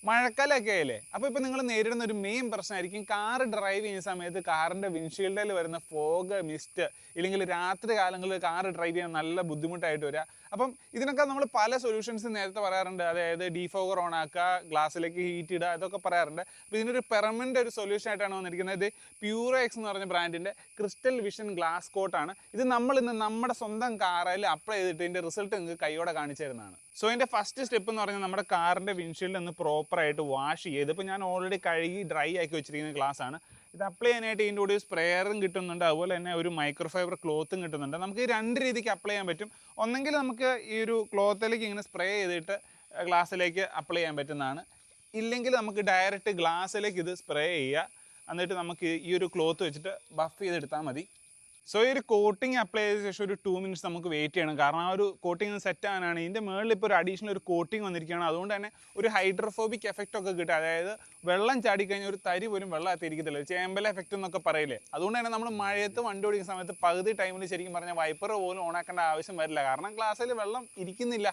മഴക്കാലമൊക്കെ ആയില്ലേ? അപ്പോൾ ഇപ്പോൾ നിങ്ങൾ നേരിടുന്ന ഒരു മെയിൻ പ്രശ്നമായിരിക്കും കാർ ഡ്രൈവ് ചെയ്യുന്ന സമയത്ത് കാറിൻ്റെ വിൻഷീൽഡിൽ വരുന്ന ഫോഗ്, മിസ്റ്റ്, ഇല്ലെങ്കിൽ രാത്രി കാലങ്ങളിൽ കാർ ഡ്രൈവ് ചെയ്യാൻ നല്ല ബുദ്ധിമുട്ടായിട്ട് വരിക. അപ്പം ഇതിനൊക്കെ നമ്മൾ പല സൊല്യൂഷൻസ് നേരത്തെ പറയാറുണ്ട്. അതായത് ഡീഫോഗർ ഓൺ ആക്കുക, ഗ്ലാസ്സിലേക്ക് ഹീറ്റ് ഇടുക, അതൊക്കെ പറയാറുണ്ട്. അപ്പോൾ ഇതിനൊരു പെർമനൻ്റ് ഒരു സൊല്യൂഷൻ ആയിട്ടാണ് വന്നിരിക്കുന്നത്. ഇത് പ്യൂറോഎക്സ് എന്ന് പറഞ്ഞ ബ്രാൻഡിൻ്റെ ക്രിസ്റ്റൽ വിഷൻ ഗ്ലാസ് കോട്ടാണ്. ഇത് നമ്മൾ ഇന്ന് നമ്മുടെ സ്വന്തം കാറിൽ അപ്ലൈ ചെയ്തിട്ട് ഇതിൻ്റെ റിസൾട്ട് നിങ്ങൾക്ക് കൈയോടെ കാണിച്ചു തരുന്നതാണ്. സോ ഇതിൻ്റെ ഫസ്റ്റ് സ്റ്റെപ്പ് എന്ന് പറഞ്ഞാൽ നമ്മുടെ കാറിൻ്റെ വിൻഷീൽഡ് ഒന്ന് പ്രോപ്പറായിട്ട് വാഷ് ചെയ്ത്, ഇപ്പോൾ ഞാൻ ഓൾറെഡി കഴുകി ഡ്രൈ ആക്കി വെച്ചിരിക്കുന്ന ഗ്ലാസ് ആണ്. ഇത് അപ്ലൈ ചെയ്യാനായിട്ട് ഇതിൻ്റെ കൂടെ സ്പ്രേയറും കിട്ടുന്നുണ്ട്, അതുപോലെ തന്നെ ഒരു മൈക്രോഫൈബർ ക്ലോത്തും കിട്ടുന്നുണ്ട്. നമുക്ക് ഈ രണ്ട് രീതിക്ക് അപ്ലൈ ചെയ്യാൻ പറ്റും. ഒന്നെങ്കിൽ നമുക്ക് ഈ ഒരു ക്ലോത്തിലേക്ക് ഇങ്ങനെ സ്പ്രേ ചെയ്തിട്ട് ഗ്ലാസ്സിലേക്ക് അപ്ലൈ ചെയ്യാൻ പറ്റുന്നതാണ്. ഇല്ലെങ്കിൽ നമുക്ക് ഡയറക്റ്റ് ഗ്ലാസ്സിലേക്ക് ഇത് സ്പ്രേ ചെയ്യുക, എന്നിട്ട് നമുക്ക് ഈ ഒരു ക്ലോത്ത് വെച്ചിട്ട് ബഫ് ചെയ്തെടുത്താൽ മതി. സോ ഈ ഒരു കോട്ടിങ് അപ്ലൈ ചെയ്ത ശേഷം ഒരു 2 minutes നമുക്ക് വെയിറ്റ് ചെയ്യണം. കാരണം ആ ഒരു കോട്ടിങ് സെറ്റ് ആകാനാണ്. ഇതിൻ്റെ മുകളിൽ ഇപ്പോൾ ഒരു അഡീഷണൽ ഒരു കോട്ടിങ് വന്നിരിക്കുകയാണ്. അതുകൊണ്ട് തന്നെ ഒരു ഹൈഡ്രോഫോബിക് എഫക്റ്റ് ഒക്കെ കിട്ടുക. അതായത് വെള്ളം ചാടിക്കഴിഞ്ഞാൽ ഒരു തരി പോലും വെള്ളം എത്തിയിരിക്കത്തില്ല. ചേമ്പല എഫക്റ്റ് എന്നൊക്കെ പറയില്ലേ. അതുകൊണ്ട് തന്നെ നമ്മൾ മഴയത്ത് വണ്ടി ഓടിക്കുന്ന സമയത്ത് പകുതി ടൈമിൽ ശരിക്കും പറഞ്ഞാൽ വൈപ്പർ പോലും ഓണാക്കേണ്ട ആവശ്യം വരില്ല. കാരണം ഗ്ലാസ്സിൽ വെള്ളം ഇരിക്കുന്നില്ല.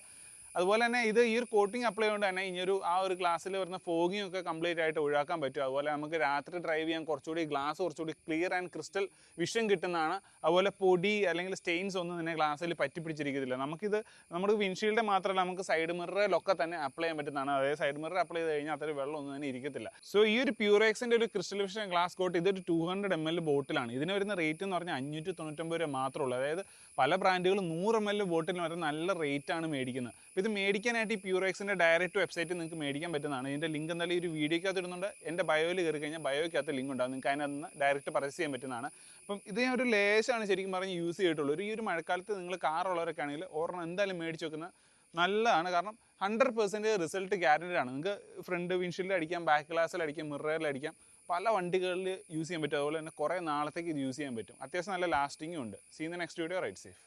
അതുപോലെ തന്നെ ഇത് ഈ ഒരു കോട്ടിങ് അപ്ലൈ കൊണ്ട് തന്നെ ഇനിയൊരു ആ ഒരു ഗ്ലാസ്സിൽ വരുന്ന ഫോഗിങ് ഒക്കെ കംപ്ലീറ്റ് ആയിട്ട് ഒഴിവാക്കാൻ പറ്റും. അതുപോലെ നമുക്ക് രാത്രി ഡ്രൈവ് ചെയ്യാൻ കുറച്ചുകൂടി ഗ്ലാസ് കുറച്ചുകൂടി ക്ലിയർ ആൻഡ് ക്രിസ്റ്റൽ വിഷൻ കിട്ടുന്നതാണ്. അതുപോലെ പൊടി അല്ലെങ്കിൽ സ്റ്റെയിൻസ് ഒന്നും തന്നെ ഗ്ലാസ്സിൽ പറ്റിപ്പിടിച്ചിരിക്കത്തില്ല. നമുക്കിത് നമ്മുടെ വിൻഷീൽഡ് മാത്രമല്ല, നമുക്ക് സൈഡ് മിററിലൊക്കെ തന്നെ അപ്ലൈ ചെയ്യാൻ പറ്റുന്നതാണ്. അതായത് സൈഡ് മിറർ അപ്ലൈ ചെയ്ത് കഴിഞ്ഞാൽ അത്ര വെള്ളം ഒന്നും തന്നെ ഇരിക്കത്തില്ല. സോ ഈ ഒരു പ്യൂറോഎക്സിൻ്റെ ഒരു ക്രിസ്റ്റൽ വിഷൻ ഗ്ലാസ് കോട്ട് ഇതൊരു 200 ml ബോട്ടിലാണ്. ഇതിന് വരുന്ന റേറ്റ് എന്ന് പറഞ്ഞാൽ 599 രൂപ മാത്രമേ ഉള്ളൂ. അതായത് പല ബ്രാൻഡുകളും 100 ml ബോട്ടിൽ വരെ നല്ല റേറ്റാണ് മേടിക്കുന്നത്. ഇത് മേടിക്കാനായിട്ട് ഈ പ്യൂറോഎക്സിൻ്റെ ഡയറക്റ്റ് വെബ്സൈറ്റിൽ നിങ്ങൾക്ക് മേടിക്കാൻ പറ്റുന്നതാണ്. ഇതിൻ്റെ ലിങ്ക് എന്തായാലും ഈ ഒരു വീഡിയോക്കകത്ത് ഇടുന്നുണ്ട്. എൻ്റെ ബയോയിൽ കയറി കഴിഞ്ഞാൽ ബയോയ്ക്കകത്ത് ലിങ്ക് ഉണ്ടാകും. നിങ്ങൾക്ക് അതിനകത്ത് നിന്ന് ഡയറക്റ്റ് പർച്ചേസ് ചെയ്യാൻ പറ്റുന്നതാണ്. അപ്പം ഇത് ഞാൻ ഒരു ലേശമാണ് ശരിക്കും പറഞ്ഞ് യൂസ് ചെയ്തിട്ടുള്ളൂ. ഈ ഒരു മഴക്കാലത്ത് നിങ്ങൾ കാറുള്ളവരൊക്കെ ആണെങ്കിൽ ഒരെണ്ണം എന്തായാലും മേടിച്ച് വെക്കുന്നത് നല്ലതാണ്. കാരണം 100% റിസൾട്ട് ഗ്യാരൻറ്റഡ് ആണ്. നിങ്ങൾക്ക് ഫ്രണ്ട് വിൻഷീൽഡിൽ അടിക്കാം, ബാക്ക് ഗ്ലാസ്സിൽ അടിക്കാം, മിററിൽ അടിക്കാം, പല വണ്ടികളിൽ യൂസ് ചെയ്യാൻ പറ്റും. അതുപോലെ തന്നെ കുറേ നാളത്തേക്ക് ഇത് യൂസ് ചെയ്യാൻ പറ്റും. അത്യാവശ്യം നല്ല ലാസ്റ്റിങ്ങും ഉണ്ട്. See in the next video. Ride safe.